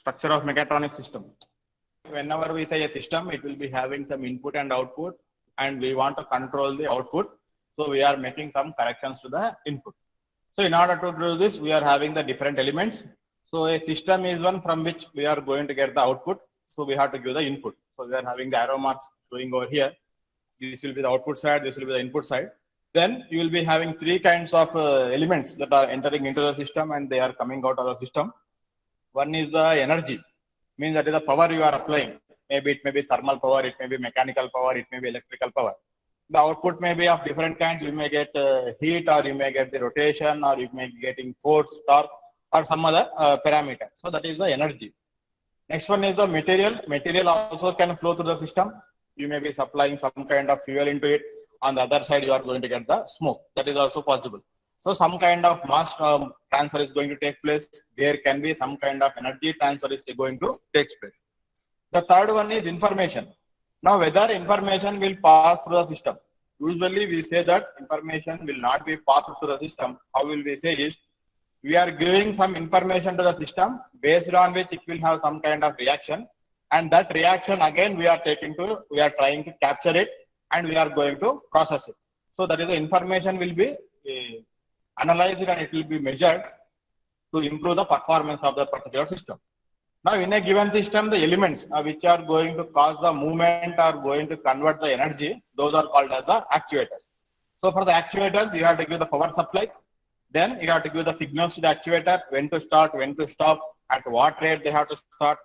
structure of mechatronic system. Whenever we say a system, it will be having some input and output, and we want to control the output. So we are making some corrections to the input. So in order to do this, we are having the different elements. So a system is one from which we are going to get the output. So we have to give the input. So we are having the arrow marks showing over here. This will be the output side, this will be the input side. Then you will be having three kinds of elements that are entering into the system and they are coming out of the system. One is the energy, means that is the power you are applying. Maybe it may be thermal power, it may be mechanical power, it may be electrical power. The output may be of different kinds. You may get heat, or you may get the rotation, or you may be getting force, torque, or some other parameter. So that is the energy. Next one is the material. Material also can flow through the system. You may be supplying some kind of fuel into it. On the other side, you are going to get the smoke. That is also possible. So some kind of mass transfer is going to take place. There can be some kind of energy transfer is going to take place. The third one is information. Now, whether information will pass through the system. Usually we say that information will not be passed through the system. How will we say is, we are giving some information to the system based on which it will have some kind of reaction, and that reaction again we are trying to capture it and we are going to process it. So that is the information will be analyzed and it will be measured to improve the performance of the particular system. Now in a given system, the elements which are going to cause the movement or going to convert the energy, those are called as the actuators. So for the actuators, you have to give the power supply. Then you have to give the signals to the actuator, when to start, when to stop, at what rate they have to start,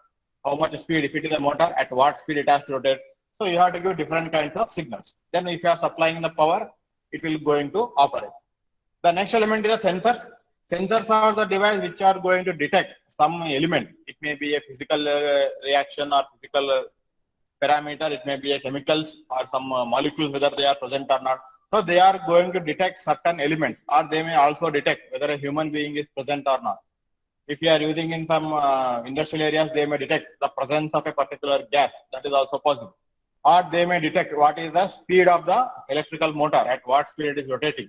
how much speed, if it is a motor, at what speed it has to rotate. So you have to give different kinds of signals. Then if you are supplying the power, it will going to operate. The next element is the sensors. Sensors are the device which are going to detect some element. It may be a physical reaction or physical parameter. It may be a chemicals or some molecules, whether they are present or not. So they are going to detect certain elements, or they may also detect whether a human being is present or not. If you are using in some industrial areas, they may detect the presence of a particular gas. That is also possible. Or they may detect what is the speed of the electrical motor, at what speed it is rotating,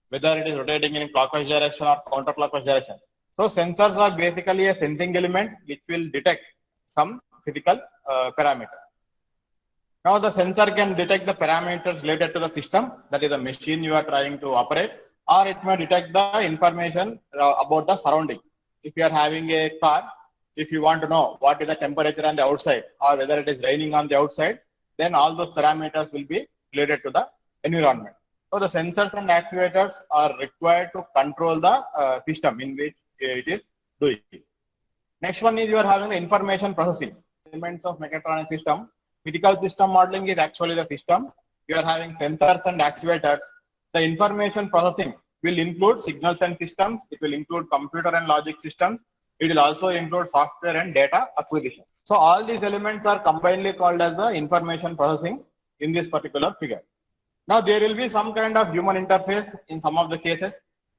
whether it is rotating in clockwise direction or counterclockwise direction. So sensors are basically a sensing element which will detect some physical parameter. Now the sensor can detect the parameters related to the system, that is the machine you are trying to operate, or it may detect the information about the surrounding. If you are having a car, if you want to know what is the temperature on the outside or whether it is raining on the outside, then all those parameters will be related to the environment. So the sensors and actuators are required to control the system in which it is doing. Next one is you are having the information processing. Elements of mechatronic system. Physical system modeling is actually the system. You are having sensors and actuators. The information processing will include signals and systems. It will include computer and logic systems. It will also include software and data acquisition. So all these elements are combinedly called as the information processing in this particular figure. Now there will be some kind of human interface in some of the cases.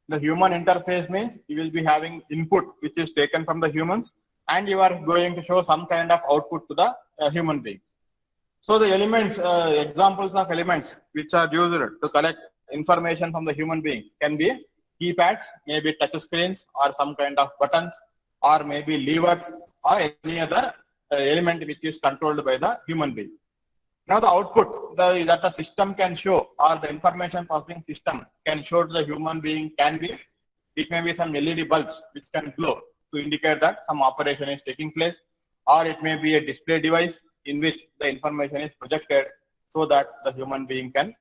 The human interface means you will be having input which is taken from the humans, and you are going to show some kind of output to the human being. So the elements, examples of elements which are used to collect information from the human being can be keypads, maybe touch screens, or some kind of buttons, or maybe levers, or any other element which is controlled by the human being. Now the output that the system can show, or the information processing system can show to the human being can be, it may be some LED bulbs which can glow to indicate that some operation is taking place, or it may be a display device in which the information is projected so that the human being can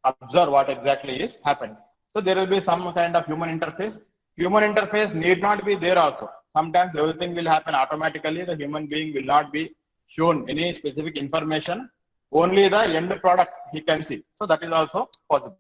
observe what exactly is happening. So there will be some kind of human interface. Human interface need not be there also. Sometimes everything will happen automatically. The human being will not be shown any specific information. Only the end product he can see. So that is also possible.